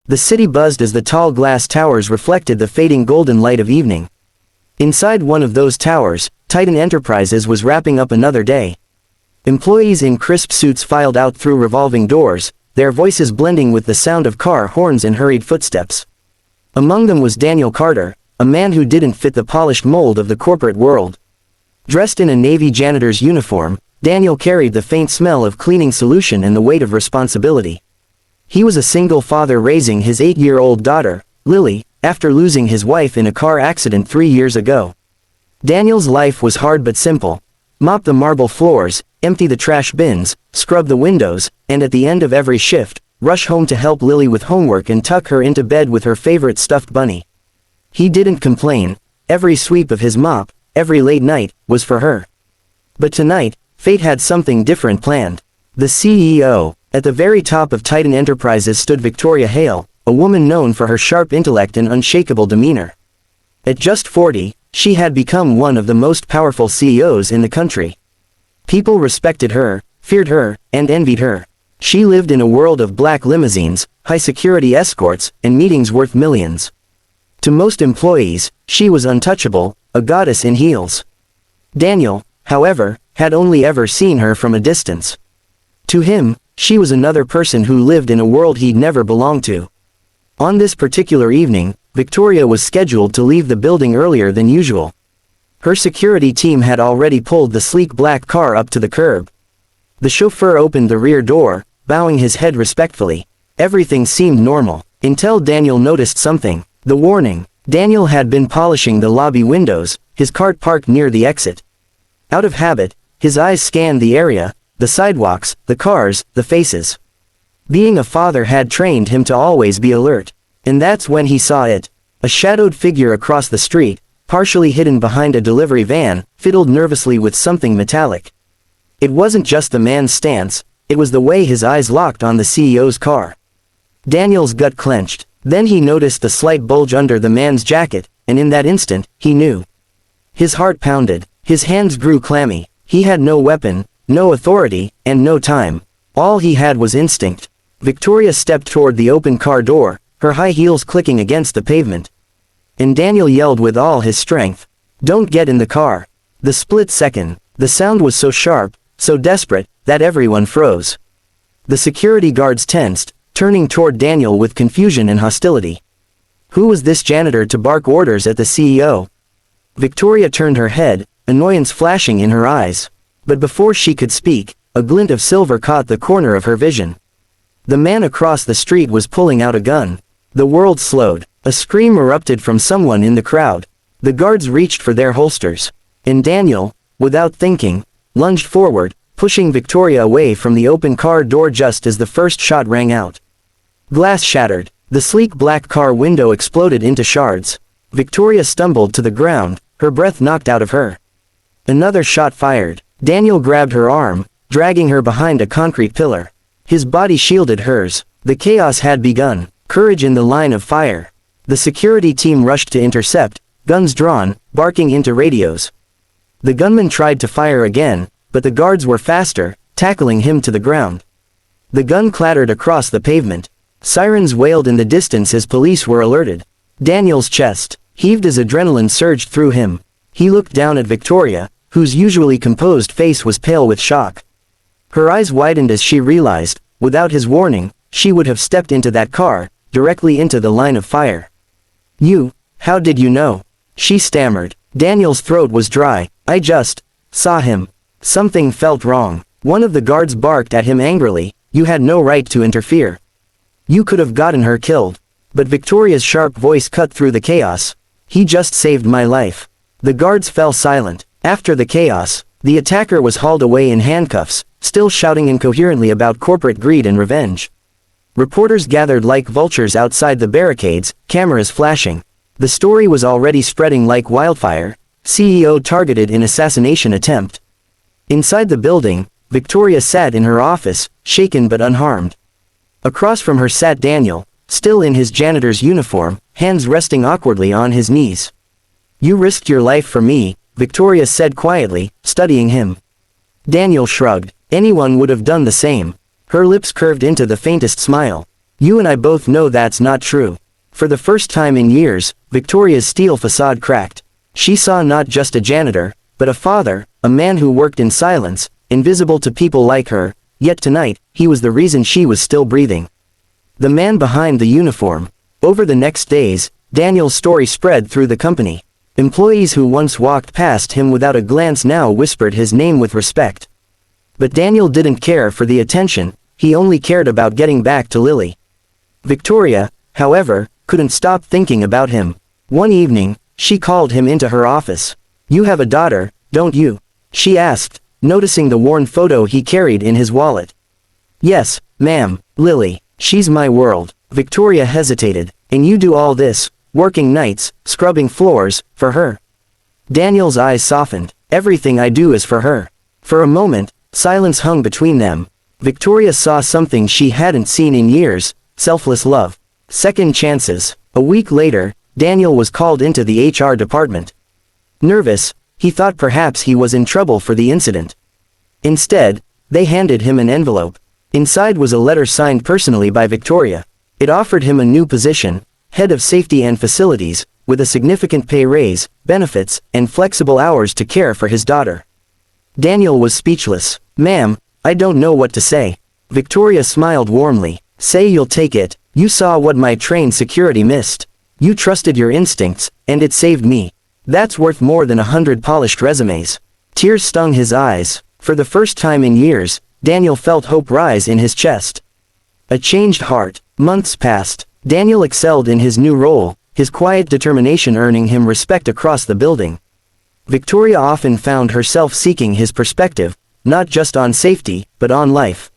The city buzzed as the tall glass towers reflected the fading golden light of evening. Inside one of those towers, Titan Enterprises was wrapping up another day. Employees in crisp suits filed out through revolving doors, their voices blending with the sound of car horns and hurried footsteps. Among them was Daniel Carter, a man who didn't fit the polished mold of the corporate world. Dressed in a Navy janitor's uniform, Daniel carried the faint smell of cleaning solution and the weight of responsibility. He was a single father raising his 8-year-old daughter, Lily, after losing his wife in a car accident 3 years ago. Daniel's life was hard but simple. Mop the marble floors, empty the trash bins, scrub the windows, and at the end of every shift, rush home to help Lily with homework and tuck her into bed with her favorite stuffed bunny. He didn't complain. Every sweep of his mop, every late night, was for her. But tonight, fate had something different planned. The CEO. At the very top of Titan Enterprises stood Victoria Hale, a woman known for her sharp intellect and unshakable demeanor. At just 40, she had become one of the most powerful CEOs in the country. People respected her, feared her, and envied her. She lived in a world of black limousines, high-security escorts, and meetings worth millions. To most employees, she was untouchable, a goddess in heels. Daniel, however, had only ever seen her from a distance. To him, she was another person who lived in a world he'd never belonged to. On this particular evening, Victoria was scheduled to leave the building earlier than usual. Her security team had already pulled the sleek black car up to the curb. The chauffeur opened the rear door, bowing his head respectfully. Everything seemed normal, until Daniel noticed something. The warning. Daniel had been polishing the lobby windows, his cart parked near the exit. Out of habit, his eyes scanned the area, the sidewalks, the cars, the faces. Being a father had trained him to always be alert. And that's when he saw it. A shadowed figure across the street, partially hidden behind a delivery van, fiddled nervously with something metallic. It wasn't just the man's stance, it was the way his eyes locked on the CEO's car. Daniel's gut clenched. Then he noticed the slight bulge under the man's jacket, and in that instant, he knew. His heart pounded. His hands grew clammy. He had no weapon, no authority, and no time. All he had was instinct. Victoria stepped toward the open car door, her high heels clicking against the pavement. And Daniel yelled with all his strength, "Don't get in the car." The split second, the sound was so sharp, so desperate, that everyone froze. The security guards tensed, turning toward Daniel with confusion and hostility. Who was this janitor to bark orders at the CEO? Victoria turned her head, annoyance flashing in her eyes. But before she could speak, a glint of silver caught the corner of her vision. The man across the street was pulling out a gun. The world slowed. A scream erupted from someone in the crowd. The guards reached for their holsters. And Daniel, without thinking, lunged forward, pushing Victoria away from the open car door just as the first shot rang out. Glass shattered. The sleek black car window exploded into shards. Victoria stumbled to the ground, her breath knocked out of her. Another shot fired. Daniel grabbed her arm, dragging her behind a concrete pillar. His body shielded hers. The chaos had begun. Courage in the line of fire. The security team rushed to intercept, guns drawn, barking into radios. The gunman tried to fire again, but the guards were faster, tackling him to the ground. The gun clattered across the pavement. Sirens wailed in the distance as police were alerted. Daniel's chest heaved as adrenaline surged through him. He looked down at Victoria, whose usually composed face was pale with shock. Her eyes widened as she realized, without his warning, she would have stepped into that car, directly into the line of fire. How did you know? She stammered. Daniel's throat was dry. I just saw him. Something felt wrong. One of the guards barked at him angrily, you had no right to interfere. You could have gotten her killed. But Victoria's sharp voice cut through the chaos. He just saved my life. The guards fell silent. After the chaos, the attacker was hauled away in handcuffs, still shouting incoherently about corporate greed and revenge. Reporters gathered like vultures outside the barricades, cameras flashing. The story was already spreading like wildfire. CEO targeted in assassination attempt. Inside the building, Victoria sat in her office, shaken but unharmed. Across from her sat Daniel, still in his janitor's uniform, hands resting awkwardly on his knees. You risked your life for me, Victoria said quietly, studying him. Daniel shrugged. Anyone would have done the same. Her lips curved into the faintest smile. You and I both know that's not true. For the first time in years, Victoria's steel facade cracked. She saw not just a janitor, but a father, a man who worked in silence, invisible to people like her, yet tonight, he was the reason she was still breathing. The man behind the uniform. Over the next days, Daniel's story spread through the company. Employees who once walked past him without a glance now whispered his name with respect. But Daniel didn't care for the attention, he only cared about getting back to Lily. Victoria, however, couldn't stop thinking about him. One evening, she called him into her office. "You have a daughter, don't you?" she asked, noticing the worn photo he carried in his wallet. "Yes, ma'am, Lily, she's my world." Victoria hesitated. "And you do all this, working nights, scrubbing floors, for her?" Daniel's eyes softened. "Everything I do is for her." For a moment, silence hung between them. Victoria saw something she hadn't seen in years: selfless love. Second chances. A week later, Daniel was called into the HR department. Nervous, he thought perhaps he was in trouble for the incident. Instead, they handed him an envelope. Inside was a letter signed personally by Victoria. It offered him a new position, head of safety and facilities, with a significant pay raise, benefits, and flexible hours to care for his daughter. Daniel was speechless. "Ma'am, I don't know what to say." Victoria smiled warmly. "Say you'll take it. You saw what my trained security missed. You trusted your instincts, and it saved me. That's worth more than 100 polished resumes." Tears stung his eyes. For the first time in years, Daniel felt hope rise in his chest. A changed heart. Months passed. Daniel excelled in his new role, his quiet determination earning him respect across the building. Victoria often found herself seeking his perspective, not just on safety, but on life.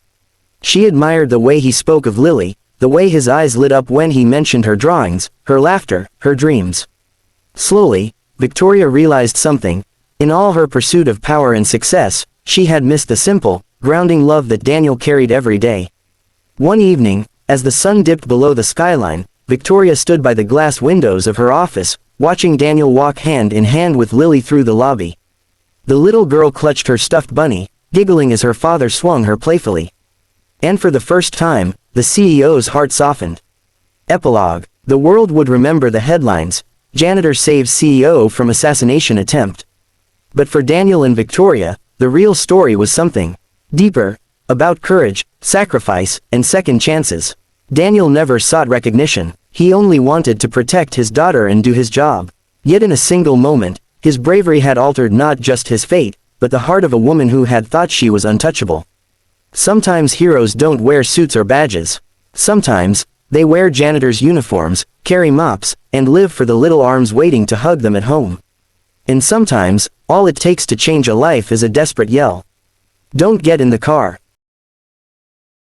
She admired the way he spoke of Lily, the way his eyes lit up when he mentioned her drawings, her laughter, her dreams. Slowly, Victoria realized something. In all her pursuit of power and success, she had missed the simple, grounding love that Daniel carried every day. One evening, as the sun dipped below the skyline, Victoria stood by the glass windows of her office, watching Daniel walk hand in hand with Lily through the lobby. The little girl clutched her stuffed bunny, giggling as her father swung her playfully. And for the first time, the CEO's heart softened. Epilogue. The world would remember the headlines: Janitor saves CEO from assassination attempt. But for Daniel and Victoria, the real story was something deeper, about courage, sacrifice, and second chances. Daniel never sought recognition. He only wanted to protect his daughter and do his job. Yet in a single moment, his bravery had altered not just his fate, but the heart of a woman who had thought she was untouchable. Sometimes heroes don't wear suits or badges. Sometimes, they wear janitors' uniforms, carry mops, and live for the little arms waiting to hug them at home. And sometimes, all it takes to change a life is a desperate yell. Don't get in the car.